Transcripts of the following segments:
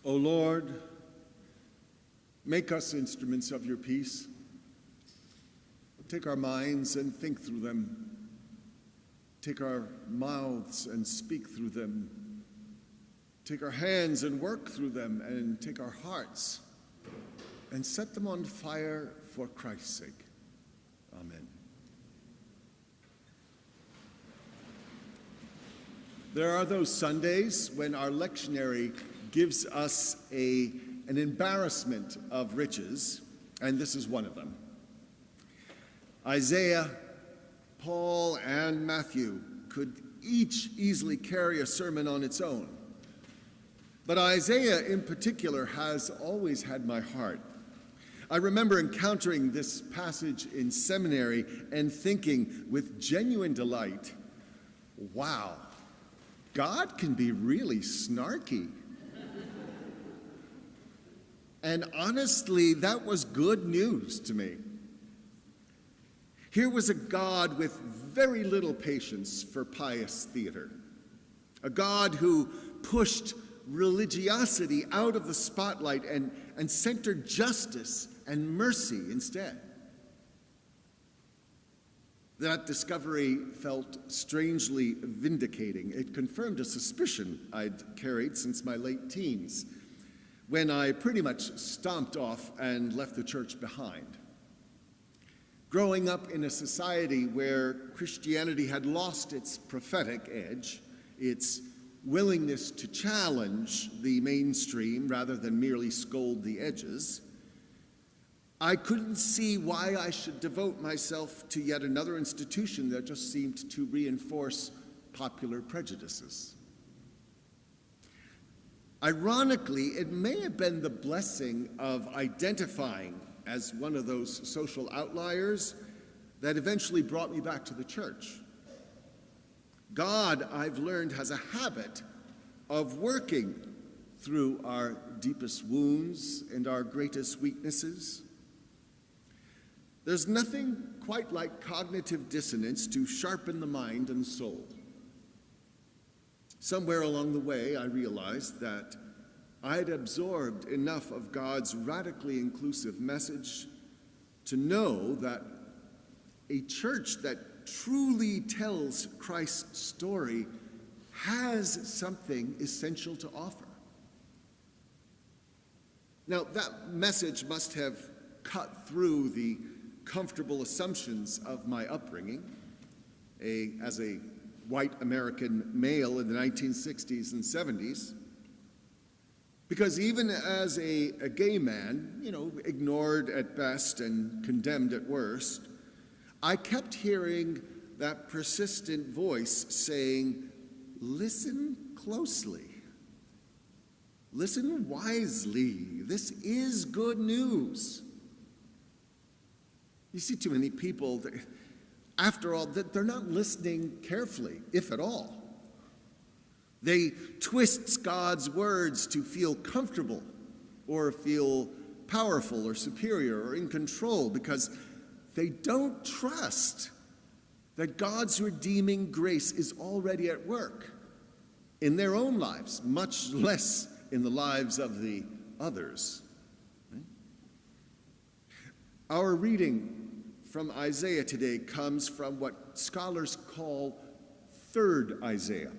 O Lord, make us instruments of your peace. Take our minds and think through them. Take our mouths and speak through them. Take our hands and work through them, and take our hearts and set them on fire for Christ's sake. Amen. There are those Sundays when our lectionary gives us an embarrassment of riches, and this is one of them. Isaiah, Paul, and Matthew could each easily carry a sermon on its own. But Isaiah in particular has always had my heart. I remember encountering this passage in seminary and thinking with genuine delight, wow, God can be really snarky. And honestly, that was good news to me. Here was a God with very little patience for pious theater, a God who pushed religiosity out of the spotlight and centered justice and mercy instead. That discovery felt strangely vindicating. It confirmed a suspicion I'd carried since my late teens, when I pretty much stomped off and left the church behind. Growing up in a society where Christianity had lost its prophetic edge, its willingness to challenge the mainstream rather than merely scold the edges, I couldn't see why I should devote myself to yet another institution that just seemed to reinforce popular prejudices. Ironically, it may have been the blessing of identifying as one of those social outliers that eventually brought me back to the church. God, I've learned, has a habit of working through our deepest wounds and our greatest weaknesses. There's nothing quite like cognitive dissonance to sharpen the mind and soul. Somewhere along the way, I realized that I'd absorbed enough of God's radically inclusive message to know that a church that truly tells Christ's story has something essential to offer. Now, that message must have cut through the comfortable assumptions of my upbringing as a white American male in the 1960s and 70s. Because even as a gay man, ignored at best and condemned at worst, I kept hearing that persistent voice saying, listen closely. Listen wisely. This is good news. You see too many people, after all, they're not listening carefully, if at all. They twist God's words to feel comfortable or feel powerful or superior or in control because they don't trust that God's redeeming grace is already at work in their own lives, much less in the lives of the others. Our reading from Isaiah today comes from what scholars call Third Isaiah.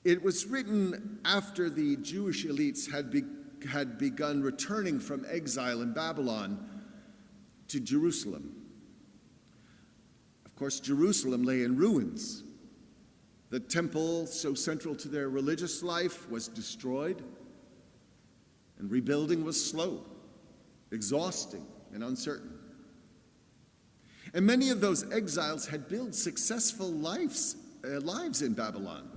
It was written after the Jewish elites had begun returning from exile in Babylon to Jerusalem. Of course, Jerusalem lay in ruins. The temple, so central to their religious life, was destroyed, and rebuilding was slow, exhausting, and uncertain. And many of those exiles had built successful lives in Babylon.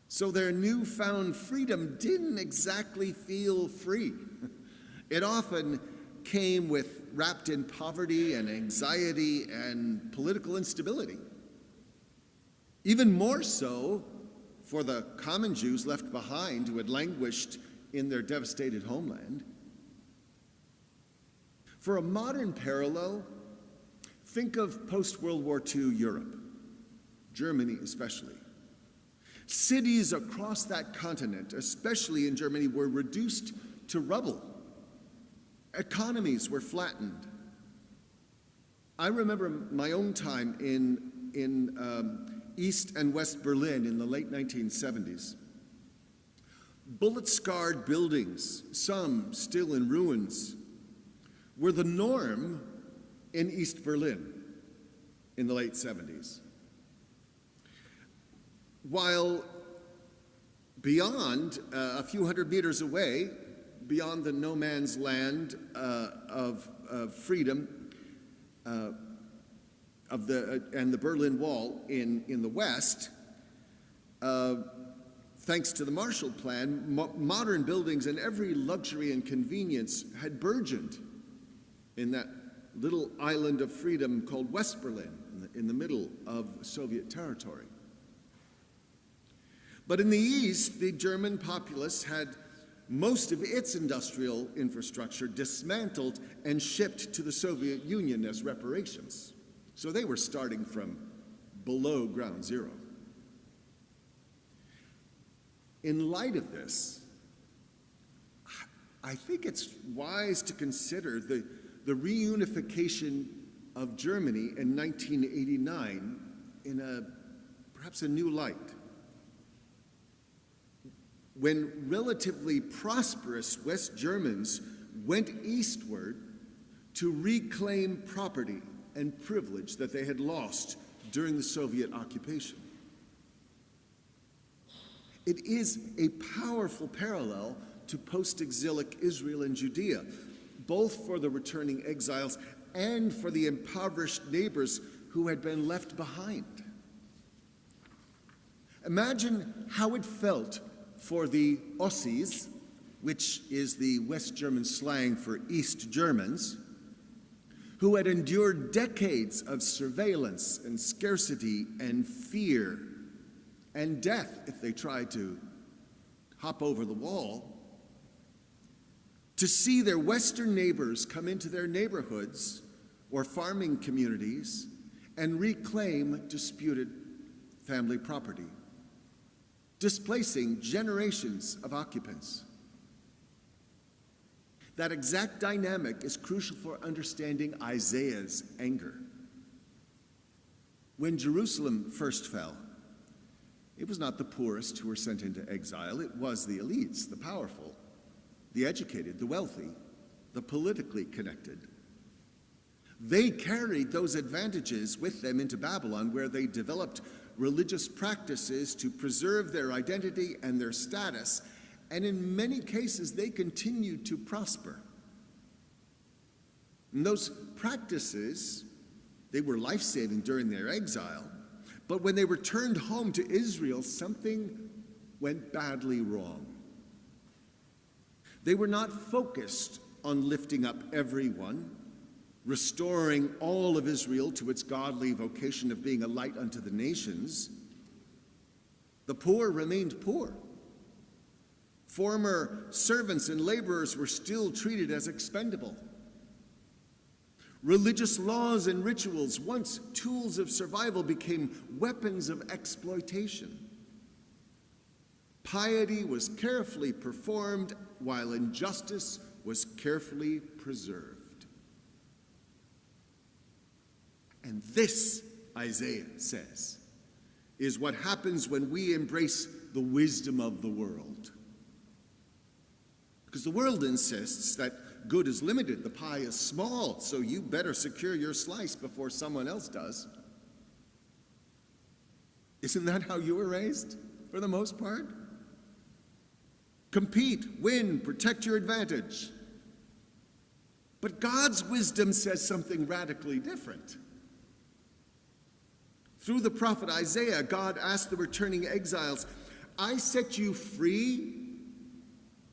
So their newfound freedom didn't exactly feel free. It often came wrapped in poverty and anxiety and political instability. Even more so for the common Jews left behind who had languished in their devastated homeland. For a modern parallel, think of post-World War II Europe, Germany especially. Cities across that continent, especially in Germany, were reduced to rubble. Economies were flattened. I remember my own time in East and West Berlin in the late 1970s. Bullet-scarred buildings, some still in ruins, were the norm in East Berlin in the late 70s. While beyond, a few hundred meters away, beyond the no man's land of freedom and the Berlin Wall in the west, thanks to the Marshall Plan, modern buildings and every luxury and convenience had burgeoned in that little island of freedom called West Berlin, in the middle of Soviet territory. But in the east, the German populace had most of its industrial infrastructure dismantled and shipped to the Soviet Union as reparations. So they were starting from below ground zero. In light of this, I think it's wise to consider the reunification of Germany in 1989 in perhaps a new light. When relatively prosperous West Germans went eastward to reclaim property and privilege that they had lost during the Soviet occupation. It is a powerful parallel to post-exilic Israel and Judea, both for the returning exiles and for the impoverished neighbors who had been left behind. Imagine how it felt for the Ossis, which is the West German slang for East Germans, who had endured decades of surveillance and scarcity and fear and death if they tried to hop over the wall, to see their Western neighbors come into their neighborhoods or farming communities and reclaim disputed family property, displacing generations of occupants. That exact dynamic is crucial for understanding Isaiah's anger. When Jerusalem first fell, it was not the poorest who were sent into exile, it was the elites, the powerful, the educated, the wealthy, the politically connected. They carried those advantages with them into Babylon, where they developed religious practices to preserve their identity and their status, and in many cases they continued to prosper. And those practices, they were life-saving during their exile, but when they returned home to Israel, something went badly wrong. They were not focused on lifting up everyone, restoring all of Israel to its godly vocation of being a light unto the nations. The poor remained poor. Former servants and laborers were still treated as expendable. Religious laws and rituals, once tools of survival, became weapons of exploitation. Piety was carefully performed, while injustice was carefully preserved. And this, Isaiah says, is what happens when we embrace the wisdom of the world. Because the world insists that good is limited, the pie is small, so you better secure your slice before someone else does. Isn't that how you were raised, for the most part? Compete, win, protect your advantage. But God's wisdom says something radically different. Through the prophet Isaiah, God asked the returning exiles, I set you free,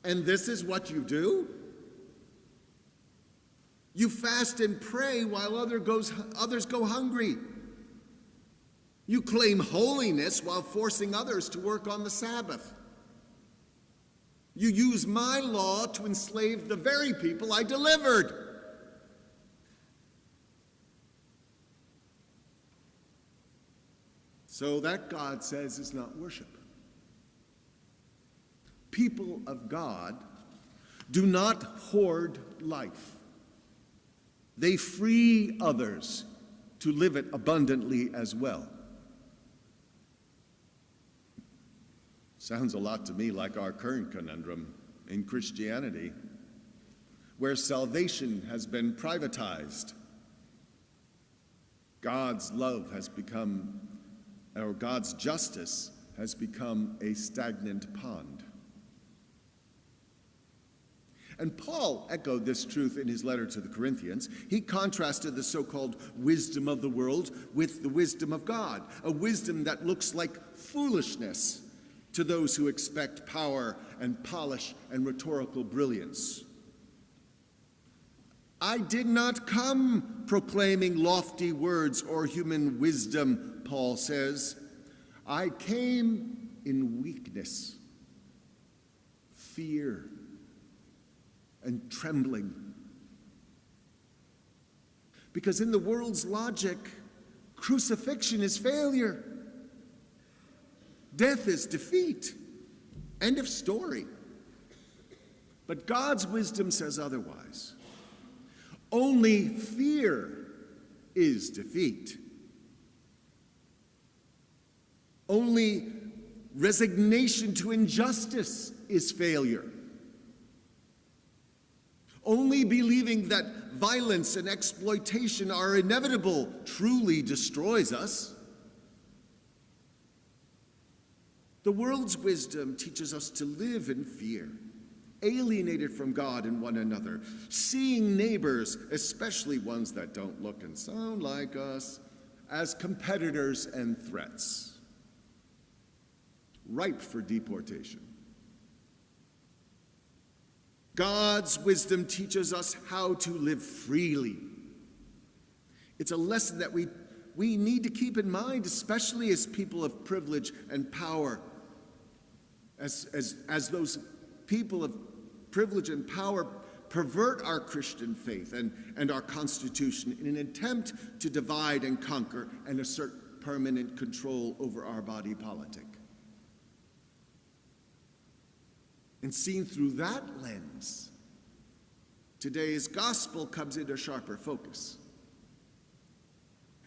and this is what you do? You fast and pray while others go hungry. You claim holiness while forcing others to work on the Sabbath. You use my law to enslave the very people I delivered. So that, God says, is not worship. people of God do not hoard life. They free others to live it abundantly as well. Sounds a lot to me like our current conundrum in Christianity, where salvation has been privatized. God's love has become, or God's justice has become a stagnant pond. And Paul echoed this truth in his letter to the Corinthians. He contrasted the so-called wisdom of the world with the wisdom of God, a wisdom that looks like foolishness to those who expect power and polish and rhetorical brilliance. I did not come proclaiming lofty words or human wisdom, Paul says. I came in weakness, fear, and trembling. Because in the world's logic, crucifixion is failure. Death is defeat. End of story. But God's wisdom says otherwise. Only fear is defeat. Only resignation to injustice is failure. Only believing that violence and exploitation are inevitable truly destroys us. The world's wisdom teaches us to live in fear, alienated from God and one another, seeing neighbors, especially ones that don't look and sound like us, as competitors and threats, ripe for deportation. God's wisdom teaches us how to live freely. It's a lesson that we need to keep in mind, especially as people of privilege and power, as those people of privilege and power pervert our Christian faith and our Constitution in an attempt to divide and conquer and assert permanent control over our body politic. And seen through that lens, today's gospel comes into sharper focus.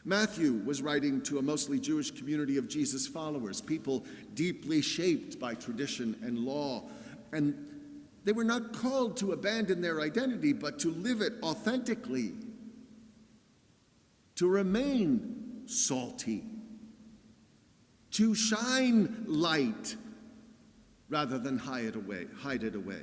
Matthew was writing to a mostly Jewish community of Jesus followers, people deeply shaped by tradition and law, and they were not called to abandon their identity, but to live it authentically, to remain salty, to shine light rather than hide it away.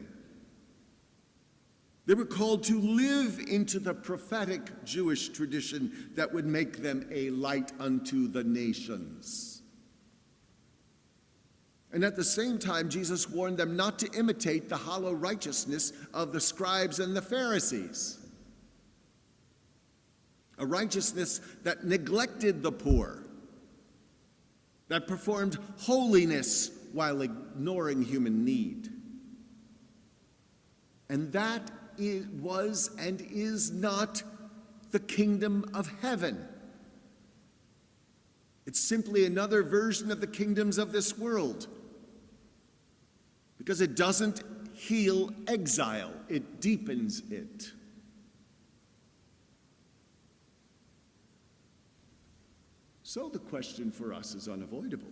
They were called to live into the prophetic Jewish tradition that would make them a light unto the nations. And at the same time, Jesus warned them not to imitate the hollow righteousness of the scribes and the Pharisees, a righteousness that neglected the poor, that performed holiness while ignoring human need. And that was and is not the kingdom of heaven. It's simply another version of the kingdoms of this world, because it doesn't heal exile, it deepens it. So the question for us is unavoidable.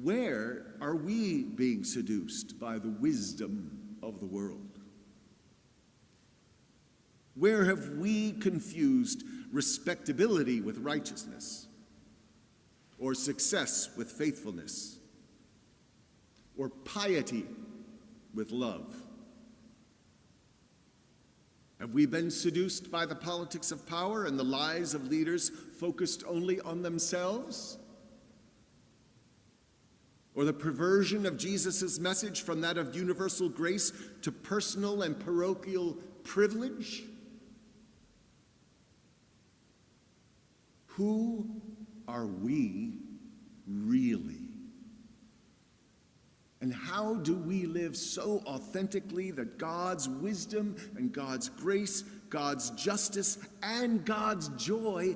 Where are we being seduced by the wisdom of the world? Where have we confused respectability with righteousness, or success with faithfulness, or piety with love? Have we been seduced by the politics of power and the lies of leaders focused only on themselves? Or the perversion of Jesus' message from that of universal grace to personal and parochial privilege? Who are we really? And how do we live so authentically that God's wisdom and God's grace, God's justice, and God's joy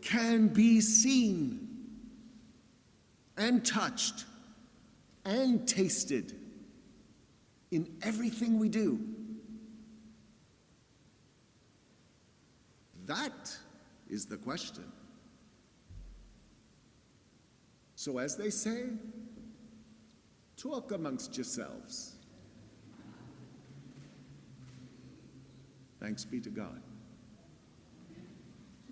can be seen and touched and tasted in everything we do? That is the question. So as they say, talk amongst yourselves. Thanks be to God.